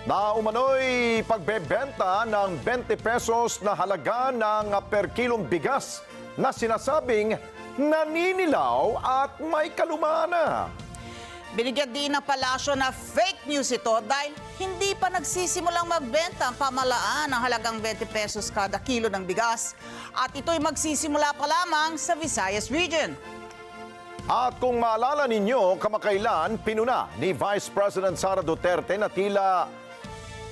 Na umano'y pagbebenta ng 20 pesos na halaga ng per kilong bigas na sinasabing naninilaw at may kalumana. Binigyan din ng palasyo na fake news ito dahil hindi pa nagsisimulang magbenta ang pamahalaan ng halagang 20 pesos kada kilo ng bigas. At ito'y magsisimula pa lamang sa Visayas Region. At kung maalala ninyo, kamakailan pinuna ni Vice President Sara Duterte na tila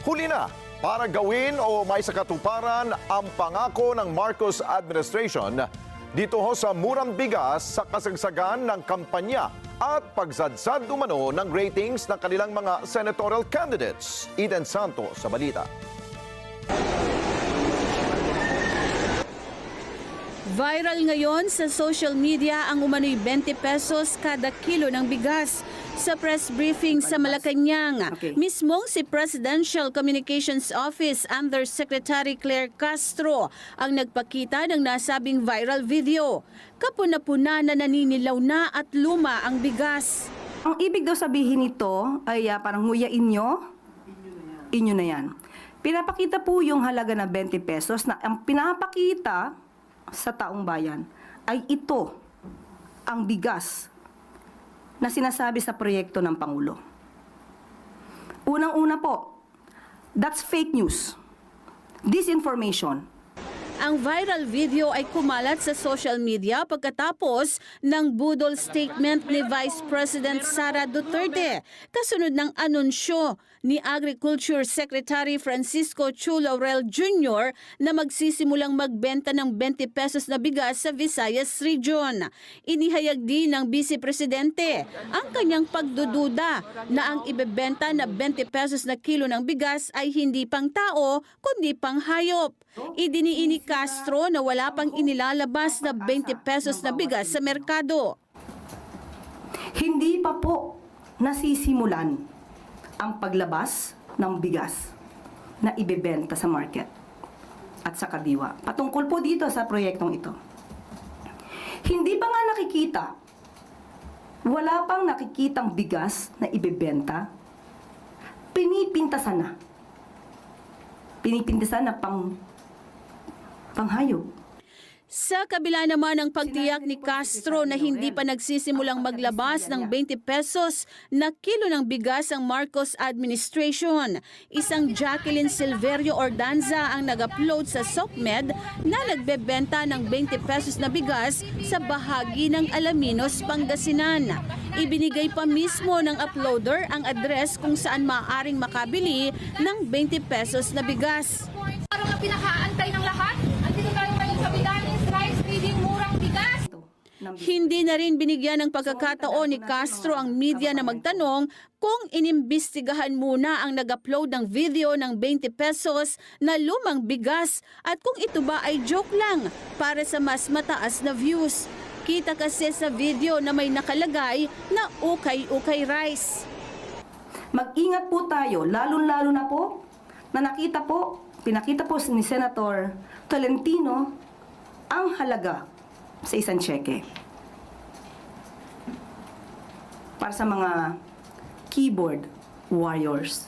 huli na para gawin o may sakatuparan ang pangako ng Marcos administration dito ho sa murang bigas sa kasagsagan ng kampanya at pagsadsad umano ng ratings ng kanilang mga senatorial candidates. Eden Santos sa balita. Viral ngayon sa social media ang umano'y 20 pesos kada kilo ng bigas. Sa press briefing sa Malacanang, mismong si Presidential Communications Office Undersecretary Claire Castro ang nagpakita ng nasabing viral video. Kapuna-puna na naninilaw na at luma ang bigas. Ang ibig daw sabihin nito ay parang nguyain nyo, inyo na yan. Pinapakita po yung halaga na 20 pesos na ang pinapakita sa taong bayan ay ito, ang bigas na sinasabi sa proyekto ng Pangulo. Unang-una po, that's fake news. Disinformation. Ang viral video ay kumalat sa social media pagkatapos ng budol statement ni Vice President Sara Duterte kasunod ng anunsyo ni Agriculture Secretary Francisco Chu Laurel Jr. na magsisimulang magbenta ng 20 pesos na bigas sa Visayas Region. Inihayag din ng Vice Presidente ang kanyang pagdududa na ang ibebenta na 20 pesos na kilo ng bigas ay hindi pang tao kundi pang hayop. Idiniini Castro na wala pang inilalabas na 20 pesos na bigas sa merkado. Hindi pa po nasisimulan ang paglabas ng bigas na ibebenta sa market at sa kadiwa. Patungkol po dito sa proyektong ito. Hindi pa nga nakikita, wala pang nakikitang bigas na ibebenta, pinipintasan na. Pinipintasan na panghayop. Sa kabila naman ng pagtiyak ni Castro na hindi pa nagsisimulang maglabas ng 20 pesos na kilo ng bigas ang Marcos administration, isang Jacqueline Silverio Ordanza ang nag-upload sa SOCMED na nagbebenta ng 20 pesos na bigas sa bahagi ng Alaminos, Pangasinan. Ibinigay pa mismo ng uploader ang address kung saan maaaring makabili ng 20 pesos na bigas. Parang na pinakaantay ng lahat. Andito tayo ngayon sa Vidanes Rice Feeding Murang Bigas. Hindi na rin binigyan ng pagkakataon ni Castro ang media na magtanong kung inimbestigahan muna ang nag-upload ng video ng 20 pesos na lumang bigas at kung ito ba ay joke lang para sa mas mataas na views. Kita kasi sa video na may nakalagay na ukay-ukay rice. Mag-ingat po tayo, lalo-lalo na po na pinakita po ni Senator Tolentino ang halaga sa isang cheque. Para sa mga keyboard warriors.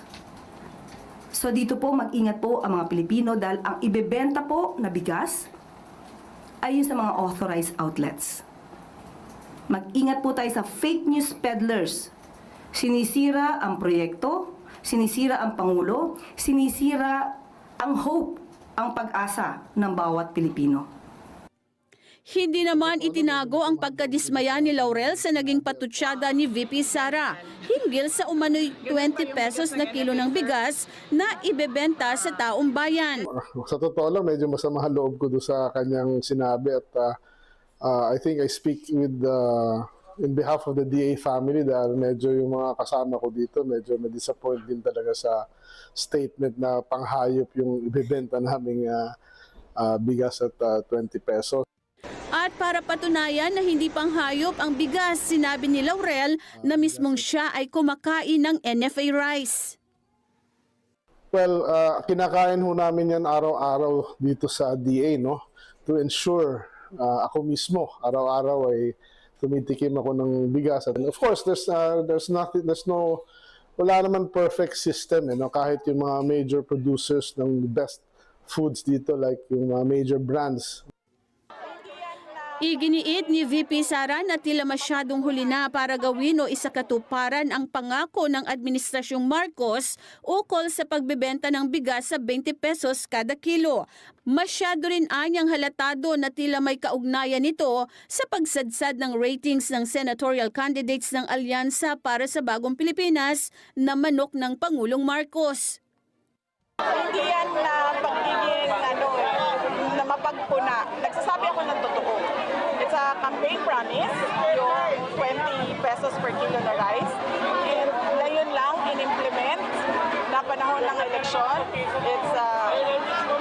So dito po mag-ingat po ang mga Pilipino dahil ang ibebenta po na bigas ay yun sa mga authorized outlets. Mag-ingat po tayo sa fake news peddlers. Sinisira ang proyekto, sinisira ang Pangulo, sinisira ang hope, ang pag-asa ng bawat Pilipino. Hindi naman itinago ang pagkadismaya ni Laurel sa naging patutsada ni VP Sara hinggil sa umano'y 20 pesos na kilo ng bigas na ibebenta sa taong bayan. Sa totoo lang, medyo masama ang loob ko doon sa kanyang sinabi at I think I speak with in behalf of the DA family dahil medyo yung mga kasama ko dito medyo na-disappoint din talaga sa statement na panghayop yung ibebenta naming bigas at 20 pesos. At para patunayan na hindi panghayop ang bigas, sinabi ni Laurel na mismong siya ay kumakain ng NFA rice. Well, kinakain ho namin yan araw-araw dito sa DA, no? To ensure ako mismo araw-araw ay tumitikim ako ng bigas. And of course, there's wala naman perfect system, no? Kahit yung mga major producers ng best foods dito, like yung mga major brands. Iginiit ni VP Sara na tila masyadong huli na para gawin o isakatuparan ang pangako ng Administrasyong Marcos ukol sa pagbebenta ng bigas sa 20 pesos kada kilo. Masyado rin anyang halatado na tila may kaugnayan nito sa pagsadsad ng ratings ng senatorial candidates ng Alyansa para sa Bagong Pilipinas na manok ng Pangulong Marcos. Hindi yan na pagiging na mapagpuna. Nagsasabi ako ng totoo. It's a campaign promise, yung 20 pesos per kilo na rice. And ngayon lang in-implement na panahon ng eleksyon. It's,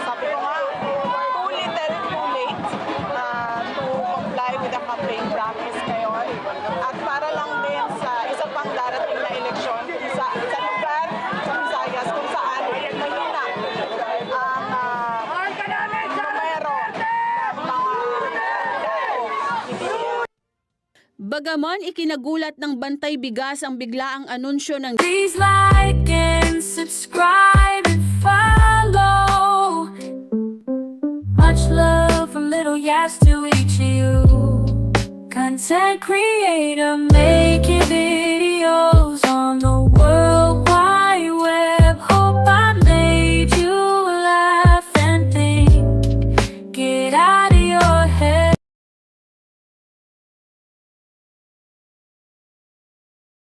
sabi ko nga, too little, too late to comply with the campaign promise ngayon. At para lang din sa isa pang darating na eleksyon sa lugar, sa Visayas, kung saan mahina ang numero ng mga Bagaman ikinagulat ng Bantay Bigas ang biglaang anunsyo ng Please like and subscribe and follow. Much love from Little Yas to each of you. Content creator, make